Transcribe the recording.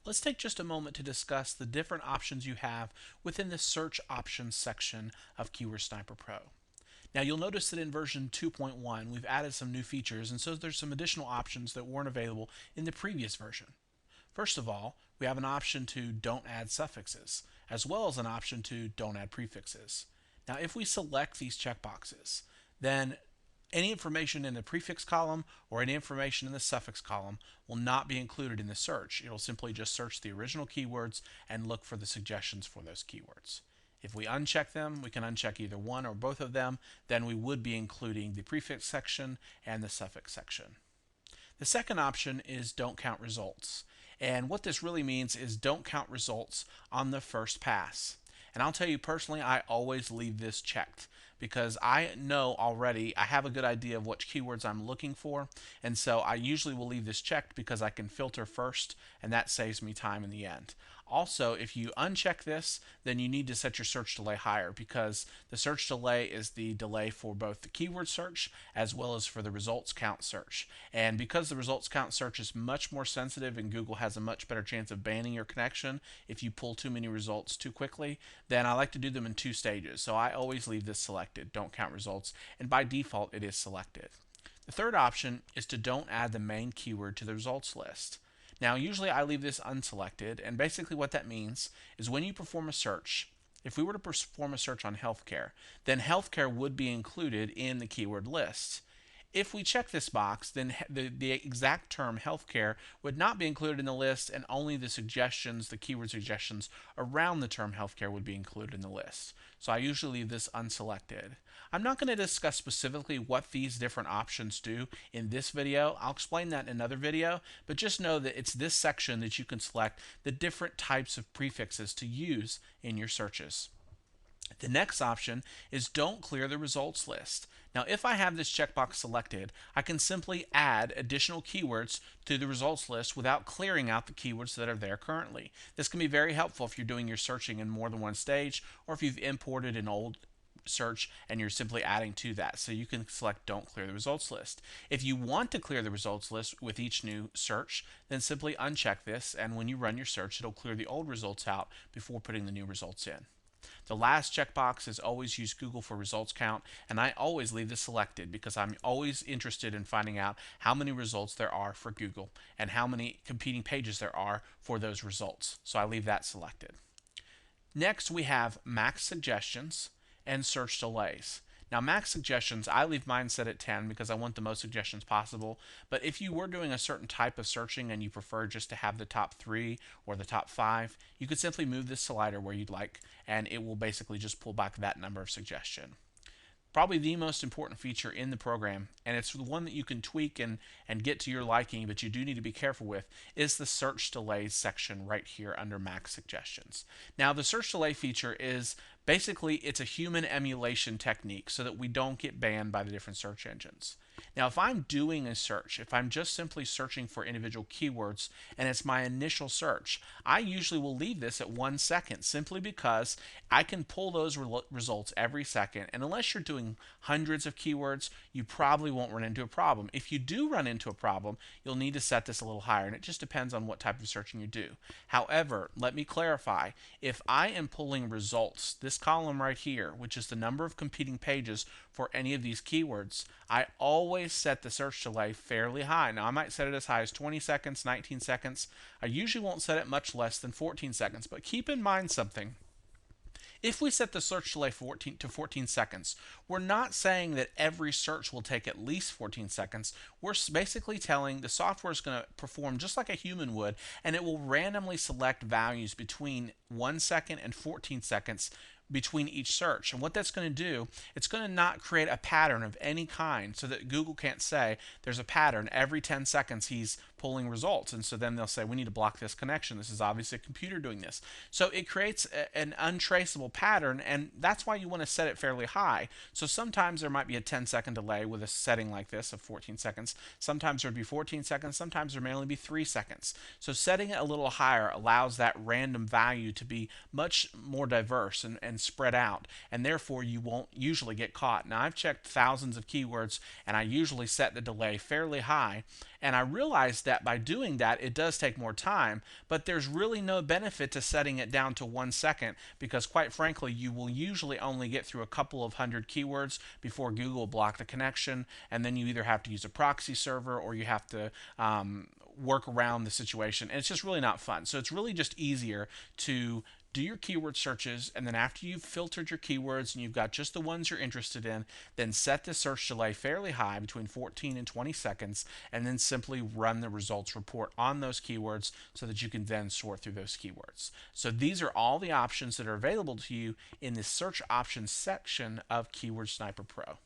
let's take just a moment to discuss the different options you have within the search options section of Keyword Sniper Pro. Now you'll notice that in version 2.1 we've added some new features, and so there's some additional options that weren't available in the previous version. First of all, we have an option to don't add suffixes, as well as an option to don't add prefixes. Now if we select these checkboxes, then any information in the prefix column or any information in the suffix column will not be included in the search. It'll simply just search the original keywords and look for the suggestions for those keywords. If we uncheck them, we can uncheck either one or both of them, then we would be including the prefix section and the suffix section. The second option is don't count results. And what this really means is don't count results on the first pass. And I'll tell you personally, I always leave this checked because I know already, I have a good idea of which keywords I'm looking for. And so I usually will leave this checked because I can filter first, and that saves me time in the end. Also, if you uncheck this, then you need to set your search delay higher because the search delay is the delay for both the keyword search as well as for the results count search. And because the results count search is much more sensitive and Google has a much better chance of banning your connection if you pull too many results too quickly, then I like to do them in two stages. So I always leave this selected, don't count results, and by default it is selected. The third option is to don't add the main keyword to the results list. Now, usually I leave this unselected, and basically what that means is when you perform a search, if we were to perform a search on healthcare, then healthcare would be included in the keyword list. If we check this box, then the exact term healthcare would not be included in the list, and only the suggestions, the keyword suggestions around the term healthcare would be included in the list. So I usually leave this unselected. I'm not going to discuss specifically what these different options do in this video. I'll explain that in another video, but just know that it's this section that you can select the different types of prefixes to use in your searches. The next option is don't clear the results list. Now, if I have this checkbox selected, I can simply add additional keywords to the results list without clearing out the keywords that are there currently. This can be very helpful if you're doing your searching in more than one stage, or if you've imported an old search and you're simply adding to that. So you can select don't clear the results list. If you want to clear the results list with each new search, then simply uncheck this, and when you run your search, it'll clear the old results out before putting the new results in. The last checkbox is always use Google for results count, and I always leave this selected because I'm always interested in finding out how many results there are for Google and how many competing pages there are for those results. So I leave that selected. Next, we have max suggestions and search delays. Now, max suggestions, I leave mine set at 10 because I want the most suggestions possible. But if you were doing a certain type of searching and you prefer just to have the top 3 or the top 5, you could simply move this slider where you'd like, and it will basically just pull back that number of suggestion. Probably the most important feature in the program, and it's the one that you can tweak and get to your liking, but you do need to be careful with, is the search delays section right here under max suggestions. Now, the search delay feature is basically it's a human emulation technique so that we don't get banned by the different search engines. Now, if I'm doing a search, if I'm just simply searching for individual keywords and it's my initial search, I usually will leave this at 1 second simply because I can pull those results every second. And unless you're doing hundreds of keywords, you probably won't run into a problem. If you do run into a problem, you'll need to set this a little higher, and it just depends on what type of searching you do. However, let me clarify, if I am pulling results, this column right here, which is the number of competing pages for any of these keywords, I always set the search delay fairly high. Now, I might set it as high as 20 seconds, 19 seconds. I usually won't set it much less than 14 seconds, but keep in mind something. If we set the search delay 14 to 14 seconds, we're not saying that every search will take at least 14 seconds. We're basically telling the software is going to perform just like a human would, and it will randomly select values between 1 second and 14 seconds between each search. And what that's going to do, it's going to not create a pattern of any kind so that Google can't say there's a pattern every 10 seconds he's pulling results. And so then they'll say we need to block this connection. This is obviously a computer doing this. So it creates an untraceable pattern, and that's why you want to set it fairly high. So sometimes there might be a 10-second delay with a setting like this of 14 seconds. Sometimes there'd be 14 seconds. Sometimes there may only be 3 seconds. So setting it a little higher allows that random value to be much more diverse and spread out, and therefore you won't usually get caught. Now, I've checked thousands of keywords, and I usually set the delay fairly high, And I realized that by doing that, it does take more time, but there's really no benefit to setting it down to 1 second because, quite frankly, you will usually only get through a couple of hundred keywords before Google will block the connection, and then you either have to use a proxy server or you have to work around the situation. And it's just really not fun. So it's really just easier to do your keyword searches, and then after you've filtered your keywords and you've got just the ones you're interested in, then set the search delay fairly high, between 14 and 20 seconds, and then simply run the results report on those keywords so that you can then sort through those keywords. So these are all the options that are available to you in the search options section of Keyword Sniper Pro.